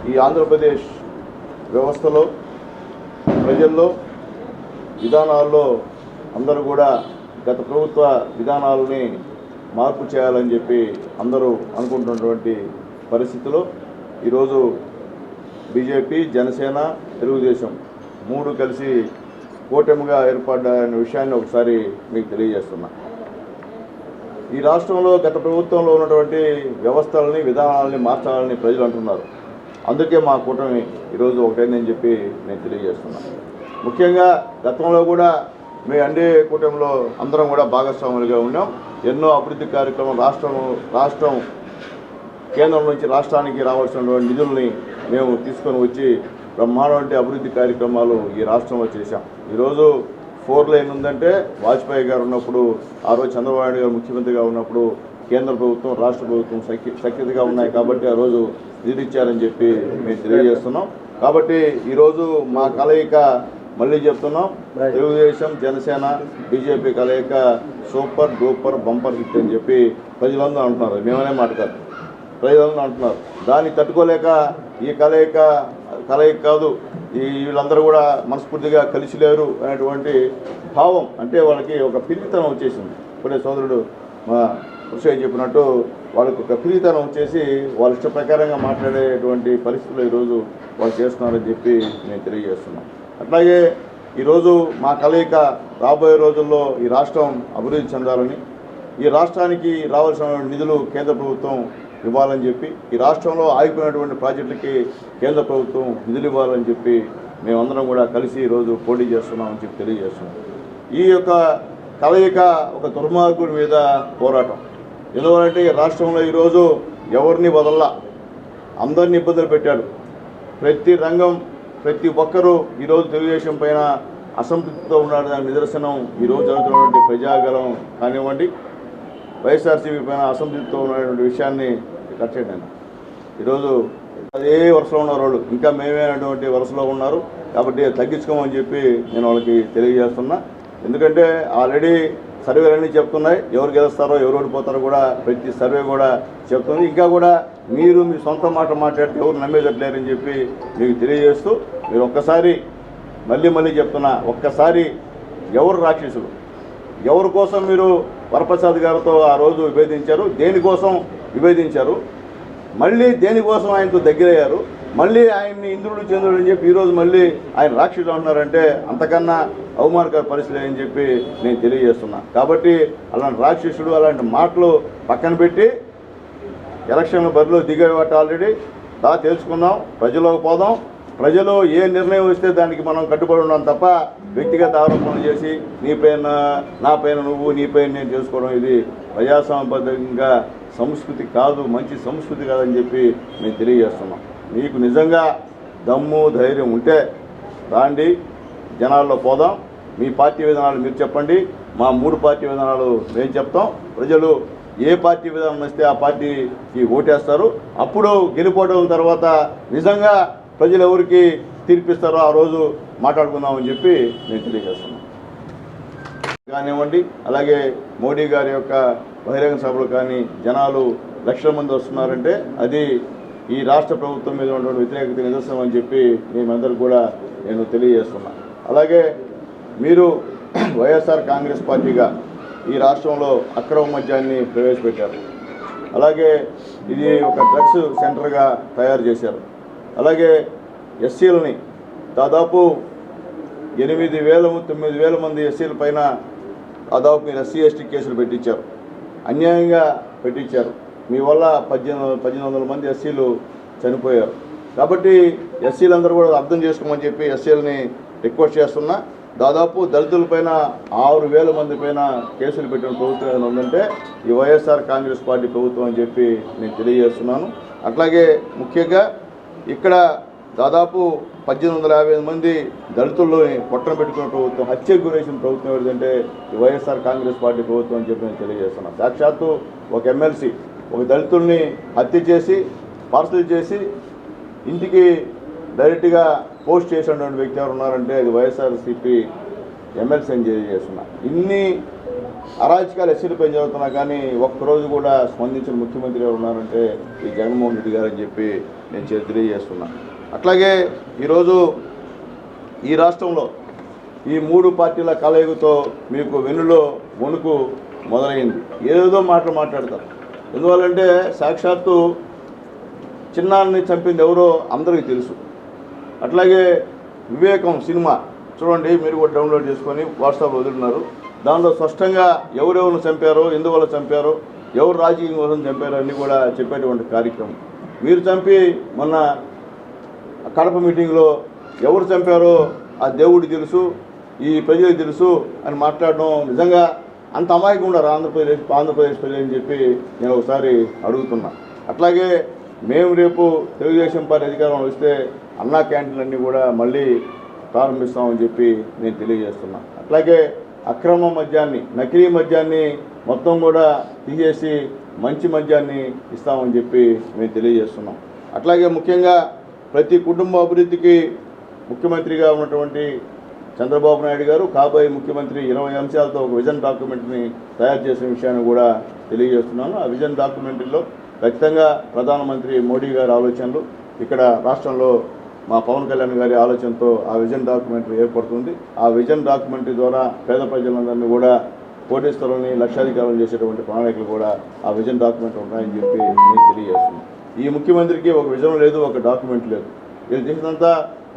ఈ ఆంధ్రప్రదేశ్ వ్యవస్థలో ప్రజల్లో విధానాల్లో అందరూ కూడా గత ప్రభుత్వ విధానాలని మార్పు చేయాలని చెప్పి అందరూ అనుకుంటున్నటువంటి పరిస్థితిలో ఈరోజు బీజేపీ, జనసేన, తెలుగుదేశం మూడు కలిసి కూటమిగా ఏర్పడ్డ విషయాన్ని ఒకసారి మీకు తెలియజేస్తున్నా. ఈ రాష్ట్రంలో గత ప్రభుత్వంలో ఉన్నటువంటి వ్యవస్థలని, విధానాలని మార్చాలని ప్రజలు అంటున్నారు. అందుకే మా కూటమి ఈరోజు ఒకటైందని చెప్పి నేను తెలియజేస్తున్నా. ముఖ్యంగా గతంలో కూడా మీ ఎన్డీఏ కూటమిలో అందరం కూడా భాగస్వాములుగా ఉన్నాం. ఎన్నో అభివృద్ధి కార్యక్రమం రాష్ట్రం కేంద్రం నుంచి రాష్ట్రానికి రావాల్సినటువంటి నిధుల్ని మేము తీసుకొని వచ్చి బ్రహ్మాండమైన అభివృద్ధి కార్యక్రమాలు ఈ రాష్ట్రంలో చేశాం. ఈరోజు 4 లైన్ ఉందంటే వాజ్పేయి గారు ఉన్నప్పుడు, ఆ రోజు చంద్రబాబు నాయుడు గారు ముఖ్యమంత్రిగా ఉన్నప్పుడు కేంద్ర ప్రభుత్వం, రాష్ట్ర ప్రభుత్వం సఖ్యతగా ఉన్నాయి కాబట్టి ఆ రోజు నిధులు ఇచ్చారని చెప్పి మేము తెలియజేస్తున్నాం. కాబట్టి ఈరోజు మా కలయిక మళ్ళీ చెప్తున్నాం, తెలుగుదేశం, జనసేన, బీజేపీ కలయిక సూపర్ డూపర్ బంపర్ హిట్ అని చెప్పి ప్రజలందరూ అంటున్నారు. మేమనే మాట కాదు, ప్రజలందరూ అంటున్నారు. దాన్ని తట్టుకోలేక ఈ కలయిక కాదు, వీళ్ళందరూ కూడా మనస్ఫూర్తిగా కలిసి లేరు అనేటువంటి భావం, అంటే వాళ్ళకి ఒక పిరికితనం వచ్చేసింది. ఇప్పుడే సోదరుడు మా కృషి చెప్పినట్టు వాళ్ళకి ఒక పిరికితనం వచ్చేసి వాళ్ళ ఇష్ట ప్రకారంగా మాట్లాడేటువంటి పరిస్థితులు ఈరోజు వాళ్ళు చేస్తున్నారని చెప్పి నేను తెలియజేస్తున్నాను. అట్లాగే ఈరోజు మా కలయిక రాబోయే రోజుల్లో ఈ రాష్ట్రం అభివృద్ధి చెందాలని, ఈ రాష్ట్రానికి రావాల్సిన నిధులు కేంద్ర ప్రభుత్వం ఇవ్వాలని చెప్పి, ఈ రాష్ట్రంలో ఆగిపోయినటువంటి ప్రాజెక్టులకి కేంద్ర ప్రభుత్వం నిధులు ఇవ్వాలని చెప్పి మేమందరం కూడా కలిసి ఈరోజు పోటీ చేస్తున్నామని చెప్పి తెలియజేస్తున్నాం. ఈ యొక్క కలయిక ఒక దుర్మార్గుడి మీద పోరాటం. ఎందువలంటే ఈ రాష్ట్రంలో ఈరోజు ఎవరిని వదల్లా, అందరినీ ఇబ్బందులు పెట్టాడు. ప్రతి రంగం, ప్రతి ఒక్కరూ ఈరోజు తెలుగుదేశం పైన అసంతృప్తితో ఉన్నాడు. దాని నిదర్శనం ఈరోజు జరుగుతున్నటువంటి ప్రజాగలం కానివ్వండి, వైఎస్ఆర్సీపీ పైన అసంతృప్తితో ఉన్నటువంటి విషయాన్ని కట్టేయండి. ఈరోజు అదే వరుసలో ఉన్నారు వాళ్ళు, ఇంకా మేమేనటువంటి వరుసలో ఉన్నారు. కాబట్టి తగ్గించుకోమని చెప్పి నేను వాళ్ళకి తెలియజేస్తున్నా. ఎందుకంటే ఆల్రెడీ సర్వేలన్నీ చెప్తున్నాయి, ఎవరు గెలుస్తారో ఎవరు ఓడిపోతారో కూడా ప్రతి సర్వే కూడా చెప్తుంది. ఇంకా కూడా మీరు మీ సొంత మాట మాట్లాడితే ఎవరు నమ్మేదట్లేరని చెప్పి మీకు తెలియజేస్తూ, మీరు ఒక్కసారి మళ్ళీ చెప్తున్నా, ఒక్కసారి ఎవరు రాక్షసులు, ఎవరి కోసం మీరు వరప్రసాద్ గారితో ఆ రోజు విభేదించారు, దేనికోసం విభేదించారు, మళ్ళీ దేనికోసం ఆయనతో దగ్గరయ్యారు, మళ్ళీ ఆయన్ని ఇంద్రుడు చంద్రుడు అని చెప్పి ఈరోజు మళ్ళీ ఆయన రాక్షసులు అంటున్నారంటే అంతకన్నా అవమానకర పరిస్థితి అని చెప్పి నేను తెలియజేస్తున్నా. కాబట్టి అలాంటి రాక్షసుడు, అలాంటి మాటలు పక్కన పెట్టి ఎలక్షన్ బరిలో దిగేవాట ఆల్రెడీ తెలుసుకుందాం, ప్రజల్లోకి పోదాం. ప్రజలు ఏ నిర్ణయం వస్తే దానికి మనం కట్టుబడి ఉన్నాం తప్ప వ్యక్తిగత ఆరోపణలు చేసి నీపైన నాపైన నువ్వు, నీపైన నేను చేసుకోవడం ఇది ప్రజాస్వామ్యబద్ధంగా సంస్కృతి కాదు, మంచి సంస్కృతి కాదని చెప్పి మేము తెలియజేస్తున్నాం. మీకు నిజంగా దమ్ము ధైర్యం ఉంటే రాండి, జనాల్లో పోదాం. మీ పార్టీ విధానాలు మీరు చెప్పండి, మా 3 పార్టీ విధానాలు మేము చెప్తాం. ప్రజలు ఏ పార్టీ విధానం వస్తే ఆ పార్టీకి ఓటేస్తారు. అప్పుడు గెలిపోవడం తర్వాత నిజంగా ప్రజలు ఎవరికి తీర్పిస్తారో ఆ రోజు మాట్లాడుకుందామని చెప్పి నేను తెలియజేస్తున్నాను. కానివ్వండి, అలాగే మోడీ గారి యొక్క బహిరంగ సభలు కానీ జనాలు లక్షల మంది వస్తున్నారంటే అది ఈ రాష్ట్ర ప్రభుత్వం మీద ఉన్నటువంటి వ్యతిరేకత నిదర్శనం అని చెప్పి మేమందరూ కూడా నేను తెలియజేస్తున్నా. అలాగే మీరు వైఎస్ఆర్ కాంగ్రెస్ పార్టీగా ఈ రాష్ట్రంలో అక్రమ మద్యాన్ని ప్రవేశపెట్టారు. అలాగే ఇది ఒక డ్రగ్స్ సెంటర్గా తయారు చేశారు. అలాగే ఎస్సీలని దాదాపు 8,000-9,000 మంది ఎస్సీల పైన దాదాపు మీరు ఎస్సీ ఎస్టీ కేసులు పెట్టించారు, అన్యాయంగా పెట్టించారు. మీ వల్ల 1,800 మంది ఎస్సీలు చనిపోయారు. కాబట్టి ఎస్సీలందరూ కూడా అర్థం చేసుకోమని చెప్పి ఎస్సీలని రిక్వెస్ట్ చేస్తున్నా. దాదాపు దళితులపైన 6,000 మంది పైన కేసులు పెట్టిన ప్రభుత్వం ఏదైనా ఉందంటే ఈ వైఎస్ఆర్ కాంగ్రెస్ పార్టీ ప్రభుత్వం అని చెప్పి నేను తెలియజేస్తున్నాను. అట్లాగే ముఖ్యంగా ఇక్కడ దాదాపు 1,850 మంది దళితుల్లో పొట్టన పెట్టుకున్న ప్రభుత్వం, హత్యకు గురేసిన ప్రభుత్వం ఏదంటే ఈ వైఎస్ఆర్ కాంగ్రెస్ పార్టీ ప్రభుత్వం అని చెప్పి నేను తెలియజేస్తున్నాను. సాక్షాత్తు ఒక ఎమ్మెల్సీ ఒక దళితుల్ని హత్య చేసి పార్సల్ చేసి ఇంటికి డైరెక్ట్గా పోస్ట్ చేసినటువంటి వ్యక్తి ఎవరు ఉన్నారంటే అది వైఎస్ఆర్సీపీ ఎమ్మెల్సీ అని తెలియజేస్తున్నా. ఇన్ని అరాచకాలు ఎస్సీలపై జరుగుతున్నా కానీ ఒక్కరోజు కూడా స్పందించిన ముఖ్యమంత్రి ఎవరు ఉన్నారంటే ఈ జగన్మోహన్ రెడ్డి గారు అని చెప్పి నేను తెలియజేస్తున్నా. అట్లాగే ఈరోజు ఈ రాష్ట్రంలో ఈ 3 పార్టీల కలయికతో మీకు వెన్నులో వణుకు మొదలైంది. ఏదేదో మాటలు మాట్లాడతారు. ఎందువల్లంటే సాక్షాత్తు చిన్నాన్ని చంపింది ఎవరో అందరికీ తెలుసు. అట్లాగే వివేకం సినిమా చూడండి, మీరు కూడా డౌన్లోడ్ చేసుకొని వాట్సాప్లో వదులుతున్నారు. దానిలో స్పష్టంగా ఎవరెవరిని చంపారో, ఎందువల్ల చంపారో, ఎవరు రాజకీయం కోసం చంపారో అన్నీ కూడా చెప్పేటువంటి కార్యక్రమం. మీరు చంపి మొన్న కడప మీటింగ్లో ఎవరు చంపారో ఆ దేవుడికి తెలుసు, ఈ ప్రజలకు తెలుసు అని మాట్లాడడం నిజంగా అంత అమాయకంగా ఉన్నారు ఆంధ్రప్రదేశ్ ప్రజలు అని చెప్పి నేను ఒకసారి అడుగుతున్నా. అట్లాగే మేము రేపు తెలుగుదేశం పార్టీ అధికారం వస్తే అన్నా క్యాంటీన్లన్నీ కూడా మళ్ళీ ప్రారంభిస్తామని చెప్పి నేను తెలియజేస్తున్నా. అట్లాగే అక్రమ మద్యాన్ని, నకిలీ మద్యాన్ని మొత్తం కూడా తీసేసి మంచి మద్యాన్ని ఇస్తామని చెప్పి మేము తెలియజేస్తున్నాం. అట్లాగే ముఖ్యంగా ప్రతి కుటుంబ అభివృద్ధికి ముఖ్యమంత్రిగా ఉన్నటువంటి చంద్రబాబు నాయుడు గారు కాబోయే ముఖ్యమంత్రి 20 అంశాలతో ఒక విజన్ డాక్యుమెంట్ని తయారు చేసిన విషయాన్ని కూడా తెలియజేస్తున్నాను. ఆ విజన్ డాక్యుమెంట్లో ఖచ్చితంగా ప్రధానమంత్రి మోడీ గారి ఆలోచనలు, ఇక్కడ రాష్ట్రంలో మా పవన్ కళ్యాణ్ గారి ఆలోచనతో ఆ విజన్ డాక్యుమెంటరీ ఏర్పడుతుంది. ఆ విజన్ డాక్యుమెంటరీ ద్వారా పేద ప్రజలందరినీ కూడా కోటేశ్వరుని లక్షాధికారులు చేసేటువంటి ప్రణాళికలు కూడా ఆ విజన్ డాక్యుమెంట్ ఉన్నాయని చెప్పి నేను తెలియజేస్తున్నాను. ఈ ముఖ్యమంత్రికి ఒక విజన్ లేదు, ఒక డాక్యుమెంట్ లేదు. వీళ్ళు చేసినంతా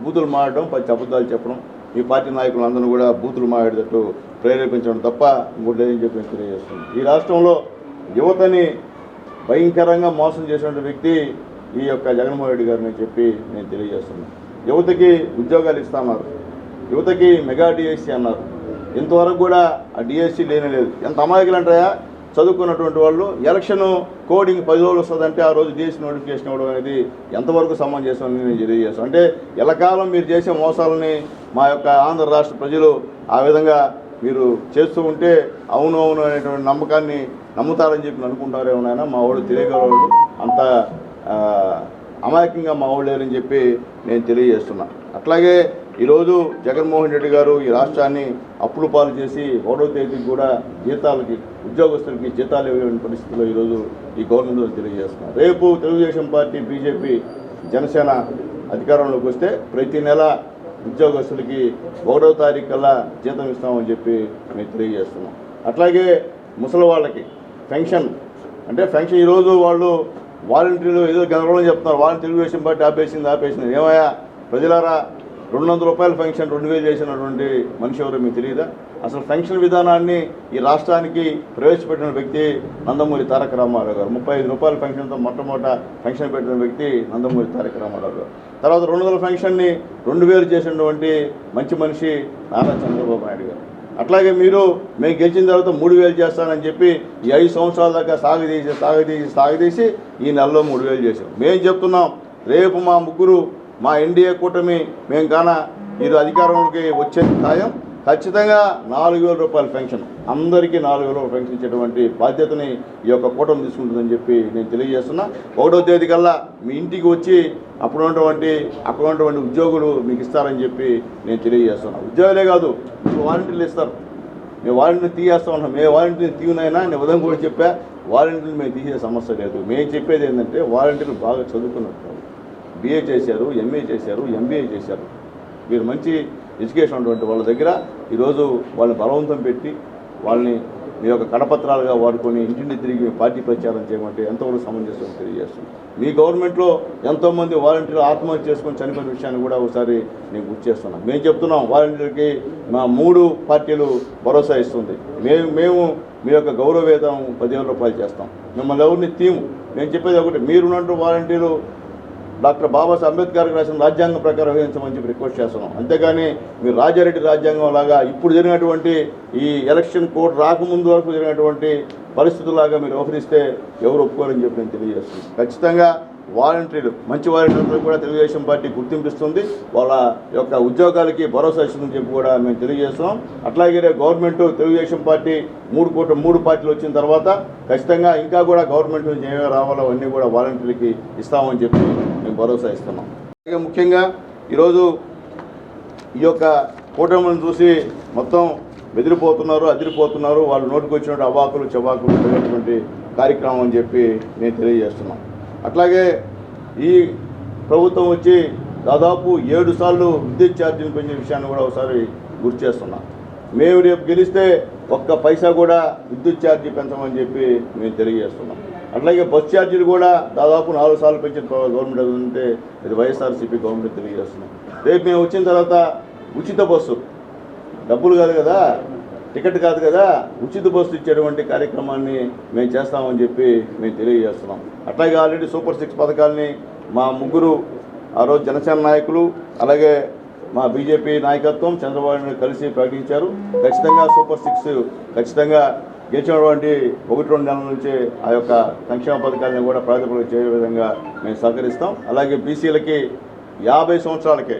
బూతులు మారడం, 10 అబద్ధాలు చెప్పడం, ఈ పార్టీ నాయకులందరూ కూడా బూతులు మారేటట్టు ప్రేరేపించడం తప్ప ఇంకోటి లేదని చెప్పి నేను తెలియజేస్తున్నాను. ఈ రాష్ట్రంలో యువతని భయంకరంగా మోసం చేసినటువంటి వ్యక్తి ఈ యొక్క జగన్మోహన్ రెడ్డి గారిని చెప్పి నేను తెలియజేస్తున్నాను. యువతకి ఉద్యోగాలు ఇస్తున్నారు, యువతకి మెగా డిఎస్సీ అన్నారు. ఇంతవరకు కూడా ఆ డిఎస్సీ లేనేలేదు. ఎంత అమాయకులు అంటాయా చదువుకున్నటువంటి వాళ్ళు. ఎలక్షన్ కోడింగ్ 10 రోజులు వస్తుందంటే ఆ రోజు డిఎస్సీ నోటిఫికేషన్ ఇవ్వడం అనేది ఎంతవరకు సమంజసం నేను తెలియజేస్తాను. అంటే ఎల్లకాలం మీరు చేసే మోసాలని మా యొక్క ఆంధ్ర రాష్ట్ర ప్రజలు ఆ విధంగా మీరు చేస్తూ ఉంటే అవును అవును అనేటువంటి నమ్మకాన్ని నమ్ముతారని చెప్పి అనుకుంటారేమోనైనా మా వాళ్ళు తెలియగలవాళ్ళు అంత అమాయకంగా మా వాళ్ళు లేరని చెప్పి నేను తెలియజేస్తున్నా. అట్లాగే ఈరోజు జగన్మోహన్ రెడ్డి గారు ఈ రాష్ట్రాన్ని అప్పులు పాలు చేసి 1వ తేదీకి కూడా జీతాలకి, ఉద్యోగస్తులకి జీతాలు ఇవ్వలేని పరిస్థితుల్లో ఈరోజు ఈ గవర్నమెంట్ తెలియజేస్తున్నారు. రేపు తెలుగుదేశం పార్టీ, బీజేపీ, జనసేన అధికారంలోకి వస్తే ప్రతి నెల ఉద్యోగస్తులకి 1వ తారీఖు కల్లా జీతం ఇస్తామని చెప్పి మేము తెలియజేస్తున్నాం. అట్లాగే ముసలి వాళ్ళకి పెన్షన్ అంటే పెన్షన్ ఈరోజు వాళ్ళు వాలంటీర్లు ఏదో గెలవడం చెప్తున్నారు. వాళ్ళని తెలుగుదేశం పార్టీ ఆపేసింది. ఏమయ్యా ప్రజలారా, 200 రూపాయల పెన్షన్ 2000 చేసినటువంటి మనిషి ఎవరో మీకు తెలియదా? అసలు పెన్షన్ విధానాన్ని ఈ రాష్ట్రానికి ప్రవేశపెట్టిన వ్యక్తి నందమూరి తారక రామారావు గారు. 35 రూపాయల పెన్షన్తో మొట్టమొదట పెన్షన్ పెట్టిన వ్యక్తి నందమూరి తారక రామారావు గారు. తర్వాత 200 పెన్షన్ని 2000 చేసినటువంటి మంచి మనిషి నారా చంద్రబాబు నాయుడు గారు. అట్లాగే మేము గెలిచిన తర్వాత 3000 చేస్తానని చెప్పి ఈ 5 సంవత్సరాల దాకా సాగదీసి ఈ నెలలో 3000 చేసాం. మేము చెప్తున్నాం, రేపు మా ముగ్గురు, మా ఎన్డీఏ కూటమి మేము మీరు అధికారంలోకి వచ్చే ఖాయం. ఖచ్చితంగా 4000 రూపాయల పెన్షన్, అందరికీ 4000 రూపాయల పెన్షన్ ఇచ్చేటువంటి బాధ్యతని ఈ యొక్క కూటమి తీసుకుంటుందని చెప్పి నేను తెలియజేస్తున్నా. 1వ తేదీ కల్లా మీ ఇంటికి వచ్చి అక్కడ ఉన్నటువంటి ఉద్యోగులు మీకు ఇస్తారని చెప్పి నేను తెలియజేస్తున్నా. ఉద్యోగులే కాదు, వాలంటీర్లు ఇస్తారు. మేము వాలంటీర్లు తీయేస్తా ఉన్నాం. మేము వాలంటీర్లు తీయనైనా నేను ఉదయం కూడా చెప్పా, వాలంటీర్లు మేము తీసే సమస్య లేదు. మేము చెప్పేది ఏంటంటే వాలంటీర్లు బాగా చదువుకున్నట్టు, BA చేశారు, MA చేశారు, MBA చేశారు. మీరు మంచి ఎడ్యుకేషన్ ఉన్నటువంటి వాళ్ళ దగ్గర ఈరోజు వాళ్ళని బలవంతం పెట్టి వాళ్ళని మీ యొక్క కడపత్రాలుగా వాడుకొని ఇంటింటి తిరిగి పార్టీ ప్రచారం చేయమంటే ఎంతవరకు సమంజసం తెలియజేస్తుంది. మీ గవర్నమెంట్లో ఎంతోమంది వాలంటీర్లు ఆత్మహత్య చేసుకొని చనిపోయిన విషయాన్ని కూడా ఒకసారి నేను గుర్తు చేస్తున్నాను. మేము చెప్తున్నాం, వాలంటీర్లకి మా 3 పార్టీలు భరోసా ఇస్తుంది. మేము మీ యొక్క గౌరవ వేతనం 10,000 రూపాయలు చేస్తాం. మిమ్మల్ని ఎవరిని తీము. మేము చెప్పేది ఒకటి, మీరున్నట్టు వాలంటీర్లు డాక్టర్ బాబాసాహెబ్ అంబేద్కర్ రాసిన రాజ్యాంగం ప్రకారం వేయించమని చెప్పి రిక్వెస్ట్ చేస్తున్నాం. అంతేగాని మీరు రాజారెడ్డి రాజ్యాంగం లాగా ఇప్పుడు జరిగినటువంటి ఈ ఎలక్షన్ కోడ్ రాకముందు వరకు జరిగినటువంటి పరిస్థితులాగా మీరు వ్యవహరిస్తే ఎవరు ఒప్పుకోరని చెప్పి నేను తెలియజేస్తున్నాను. ఖచ్చితంగా వాలంటీర్లు, మంచి వాలంటీర్లు కూడా తెలుగుదేశం పార్టీ గుర్తింపిస్తుంది. వాళ్ళ యొక్క ఉద్యోగాలకి భరోసా ఇస్తుందని చెప్పి కూడా మేము తెలియజేస్తున్నాం. అట్లాగే గవర్నమెంట్ తెలుగుదేశం పార్టీ 3 పార్టీలు వచ్చిన తర్వాత ఖచ్చితంగా ఇంకా కూడా గవర్నమెంట్ నుంచి ఏమేమి రావాలో అవన్నీ కూడా వాలంటీర్లకి ఇస్తామని చెప్పి మేము భరోసా ఇస్తున్నాం. అలాగే ముఖ్యంగా ఈరోజు ఈ యొక్క కూటమిని చూసి మొత్తం అదిరిపోతున్నారు. వాళ్ళు నోటికి వచ్చినట్టు అవాకులు చవాకులు పెట్టినటువంటి కార్యక్రమం అని చెప్పి నేను తెలియజేస్తున్నాం. అట్లాగే ఈ ప్రభుత్వం వచ్చి దాదాపు 7 సార్లు విద్యుత్ ఛార్జీలు పెంచిన విషయాన్ని కూడా ఒకసారి గుర్తు చేస్తున్నాం. మేము రేపు గెలిస్తే ఒక్క పైసా కూడా విద్యుత్ ఛార్జీ పెంచమని చెప్పి మేము తెలియజేస్తున్నాం. అట్లాగే బస్ ఛార్జీలు కూడా దాదాపు 4 సార్లు పెంచిన గవర్నమెంట్ ఉంటే ఇది వైఎస్ఆర్సీపీ గవర్నమెంట్ తెలియజేస్తున్నాం. రేపు మేము వచ్చిన తర్వాత ఉచిత బస్సు, డబ్బులు కాదు కదా, టికెట్ కాదు కదా, ఉచిత బస్సు ఇచ్చేటువంటి కార్యక్రమాన్ని మేము చేస్తామని చెప్పి మేము తెలియజేస్తున్నాం. అట్లాగే ఆల్రెడీ సూపర్ 6 పథకాలని మా ముగ్గురు ఆ రోజు జనసేన నాయకులు అలాగే మా బీజేపీ నాయకత్వం చంద్రబాబు నాయుడు కలిసి ప్రకటించారు. ఖచ్చితంగా సూపర్ 6 ఖచ్చితంగా గెలిచినటువంటి 1-2 నెలల నుంచి ఆ యొక్క సంక్షేమ పథకాలను కూడా ప్రాతిపదిక చేయే విధంగా మేము సహకరిస్తాం. అలాగే బీసీలకి 50 సంవత్సరాలకే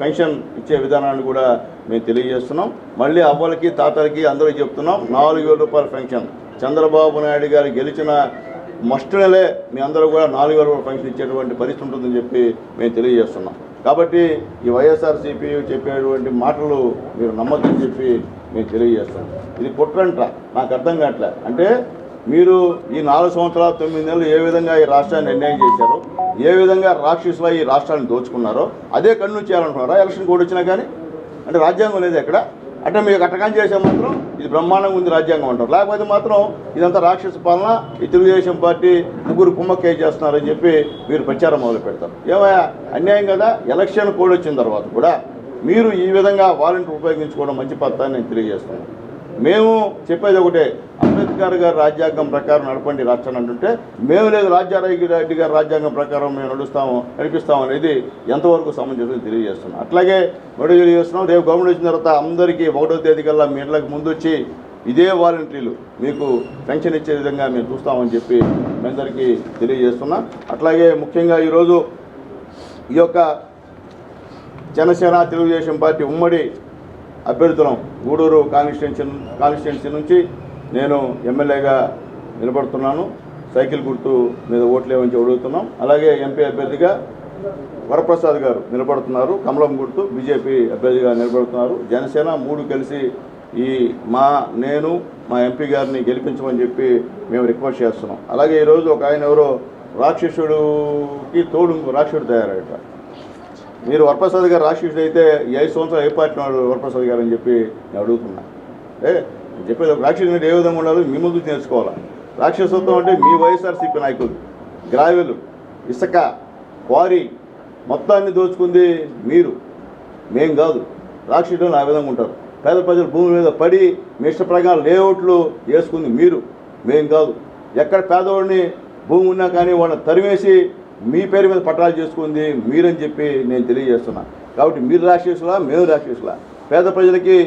పెన్షన్ ఇచ్చే విధానాన్ని కూడా మేము తెలియజేస్తున్నాం. మళ్ళీ అవ్వలకి తాతలకి అందరికీ చెప్తున్నాం, 4,000 రూపాయల పెన్షన్ చంద్రబాబు నాయుడు గారు గెలిచిన మస్ట్ నెలే మీ అందరూ కూడా 4,000 రూపాయల పెన్షన్ ఇచ్చేటువంటి పరిస్థితి ఉంటుందని చెప్పి మేము తెలియజేస్తున్నాం. కాబట్టి ఈ వైఎస్ఆర్సీపీ చెప్పేటువంటి మాటలు మీరు నమ్మొద్దని చెప్పి మేము తెలియజేస్తాం. ఇది కుట్రంట, నాకు అర్థం కావట్లే. అంటే మీరు ఈ 4 సంవత్సరాలు 9 నెలలు ఏ విధంగా ఈ రాష్ట్రాన్ని అన్యాయం చేశారో, ఏ విధంగా రాక్షసులా ఈ రాష్ట్రాన్ని దోచుకున్నారో అదే కన్ను చేయాలనుకున్నారా ఎలక్షన్ కోడ్ వచ్చినా కానీ? అంటే రాజ్యాంగం లేదు ఎక్కడ? అంటే మీకు అట్టకాని చేసే మాత్రం ఇది బ్రహ్మాండంగా ఉంది రాజ్యాంగం అంటారు, లేకపోతే మాత్రం ఇదంతా రాక్షస పాలన, ఈ తెలుగుదేశం పార్టీ ముగ్గురు కుమ్మక్కే చేస్తున్నారని చెప్పి మీరు ప్రచారం మొదలు పెడతారు. ఏమయ్యా అన్యాయం కదా? ఎలక్షన్ కోడ్ వచ్చిన తర్వాత కూడా మీరు ఈ విధంగా వాలంటీర్ ఉపయోగించుకోవడం మంచి పద్ధతి నేను తెలియజేస్తున్నాను. మేము చెప్పేది ఒకటే, అంబేద్కర్ గారి రాజ్యాంగం ప్రకారం నడపండి రాష్ట్రాన్ని అంటుంటే మేము లేదు రెడ్డి గారి రాజ్యాంగం ప్రకారం మేము నడిపిస్తాము అనేది ఎంతవరకు సమంజసం తెలియజేస్తున్నాం. అట్లాగే మొదటి తెలియజేస్తున్నాం, రేపు గవర్నమెంట్ వచ్చిన తర్వాత అందరికీ 1వ తేదీ కల్లా మీ ఇళ్ళకి ముందు వచ్చి ఇదే వాలంటీర్లు మీకు పెన్షన్ ఇచ్చే విధంగా మేము చూస్తామని చెప్పి మీ అందరికీ తెలియజేస్తున్నాం. అట్లాగే ముఖ్యంగా ఈరోజు ఈ యొక్క జనసేన తెలుగుదేశం పార్టీ ఉమ్మడి అభ్యర్థులం గూడూరు కాన్స్టిట్యున్సీ నుంచి నేను ఎమ్మెల్యేగా నిలబడుతున్నాను. సైకిల్ గుర్తు మీద ఓట్లేమని అడుగుతున్నాం. అలాగే ఎంపీ అభ్యర్థిగా వరప్రసాద్ గారు నిలబడుతున్నారు, కమలం గుర్తు బీజేపీ అభ్యర్థిగా నిలబడుతున్నారు. జనసేన 3 కలిసి నేను మా ఎంపీ గారిని గెలిపించమని చెప్పి మేము రిక్వెస్ట్ చేస్తున్నాం. అలాగే ఈరోజు ఒక ఆయన ఎవరో రాక్షసుడికి తోడు రాక్షసుడు తయారయ్యాట. మీరు వరప్రసాద్ గారు రాక్షసుడు అయితే 5 సంవత్సరాలు ఏ పార్టీ వాడు వరప్రసాద్ గారు అని చెప్పి నేను అడుగుతున్నా. చెప్పేది ఒక రాక్షసుడు అంటే ఏ విధంగా ఉండాలో మీ ముందు నేర్చుకోవాలా. రాక్షసత్వం అంటే మీ వైఎస్ఆర్సీపీ నాయకులు గ్రావెలు, ఇసుక, క్వారీ మొత్తాన్ని దోచుకుంది మీరు, మేం కాదు. రాక్షసులు ఆ విధంగా ఉంటారు. పేద ప్రజలు భూమి మీద పడి మీ ఇష్ట ప్రకారం లేఅవుట్లు వేసుకుంది మీరు, మేం కాదు. ఎక్కడ పేదవాడిని భూమి ఉన్నా కానీ వాళ్ళని తరిమేసి మీ పేరు మీద పట్టాలు చేసుకుంది మీరని చెప్పి నేను తెలియజేస్తున్నా. కాబట్టి మీరు రాక్షసులా, మేము రాక్షసులా? పేద ప్రజలకి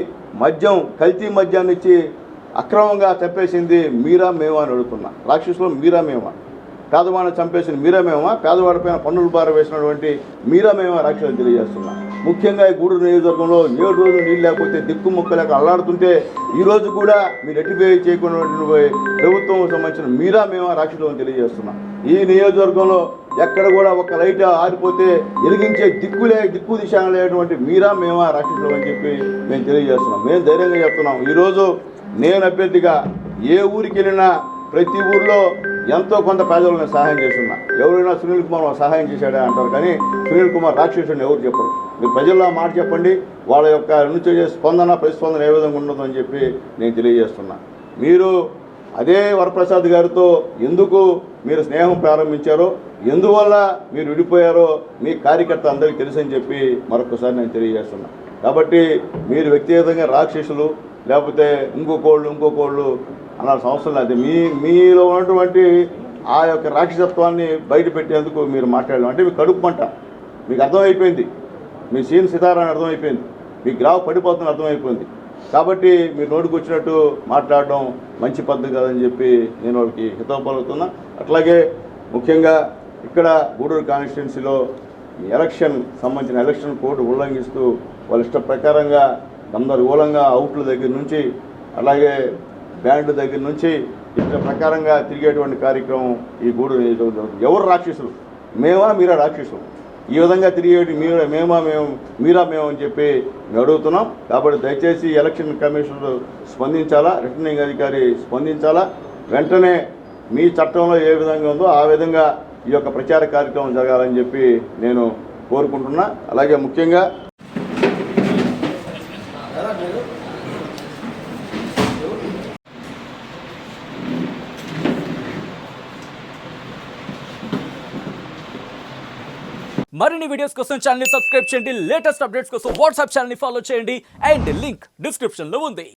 మద్యం, కల్తీ మద్యాన్ని ఇచ్చి అక్రమంగా చంపేసింది మీరా మేమా అని అడుగుతున్నా. రాక్షసులు మీరా మేమా? పేదవాడిని చంపేసిన మీరా మేమా? పేదవాడిపైన పన్నుల భారం వేసినటువంటి మీరా మేమా రాక్షసులు తెలియజేస్తున్నా. ముఖ్యంగా ఈ గూడూరు నియోజకవర్గంలో 7 రోజులు నీళ్ళు లేకపోతే దిక్కు ముక్కలేక అల్లాడుతుంటే ఈరోజు కూడా మీరు రెట్టిఫై చేయకుండా ప్రభుత్వం సంబంధించిన మీరా మేమా రాక్షసులు అని తెలియజేస్తున్నా. ఈ నియోజకవర్గంలో ఎక్కడ కూడా ఒక లైట్ ఆరిపోతే వెలిగించే దిక్కు దిశ లేనటువంటి మీరా మేమా రాక్షసులు అని చెప్పి మేము తెలియజేస్తున్నాం. మేము ధైర్యంగా చెప్తున్నాం. ఈరోజు నేను అభ్యర్థిగా ఏ ఊరికి వెళ్ళినా ప్రతి ఊరిలో ఎంతో కొంత పేదలను సహాయం చేస్తున్నా. ఎవరైనా సునీల్ కుమార్ సహాయం చేశాడా అంటారు, కానీ సునీల్ కుమార్ రాక్షసుడిని ఎవరు చెప్పరు. మీరు ప్రజల్లో మాట చెప్పండి, వాళ్ళ యొక్క నుంచి ప్రతిస్పందన ఏ విధంగా ఉండదని చెప్పి నేను తెలియజేస్తున్నా. మీరు అదే వరప్రసాద్ గారితో ఎందుకు మీరు స్నేహం ప్రారంభించారో, ఎందువల్ల మీరు విడిపోయారో మీ కార్యకర్త అందరికీ తెలుసని చెప్పి మరొకసారి నేను తెలియజేస్తున్నా. కాబట్టి మీరు వ్యక్తిగతంగా రాక్షసులు లేకపోతే ఇంకోకోళ్ళు అనాల్సిన అవసరం లేదు. మీలో ఉన్నటువంటి ఆ యొక్క రాక్షసత్వాన్ని బయట పెట్టేందుకు మీరు మాట్లాడలేం. అంటే మీకు కడుపు మంట, మీకు అర్థమైపోయింది, మీ సీన్ సితారాన్ని అర్థమైపోయింది, మీ గ్రాఫ్ పడిపోతుందని అర్థమైపోయింది. కాబట్టి మీరు నోటికి వచ్చినట్టు మాట్లాడడం మంచి పద్ధతి కాదని చెప్పి నేను వాళ్ళకి హితవు పలుకుతున్నా. అట్లాగే ముఖ్యంగా ఇక్కడ గూడూరు కాన్స్టిట్యున్సీలో సంబంధించిన ఎలక్షన్ కోడ్ ఉల్లంఘిస్తూ వాళ్ళ ఇష్ట ప్రకారంగా గందరగోళంగా అవుట్ల దగ్గర నుంచి అలాగే బ్యాండ్ దగ్గర నుంచి ఇష్ట ప్రకారంగా తిరిగేటువంటి కార్యక్రమం ఈ గూడూరు నియోజకవర్గం. ఎవరు రాక్షసులు? మేమా మీరా రాక్షసులు? ఈ విధంగా తిరిగేటి మీరా మేము అని చెప్పి మేము అడుగుతున్నాం. కాబట్టి దయచేసి ఎలక్షన్ కమిషన్ స్పందించాలా, రిటర్నింగ్ అధికారి స్పందించాలా. వెంటనే మీ చట్టంలో ఏ విధంగా ఉందో ఆ విధంగా ఈ యొక్క ప్రచార కార్యక్రమం జరగాలని చెప్పి నేను కోరుకుంటున్నా. అలాగే ముఖ్యంగా మరిన్ని వీడియోస్ కోసం ఛానల్ ని సబ్స్క్రైబ్ చేయండి. లేటెస్ట్ అప్డేట్స్ కోసం వాట్సాప్ ఛానల్ ని ఫాలో చేయండి. అండ్ లింక్ డిస్క్రిప్షన్ లో ఉంది.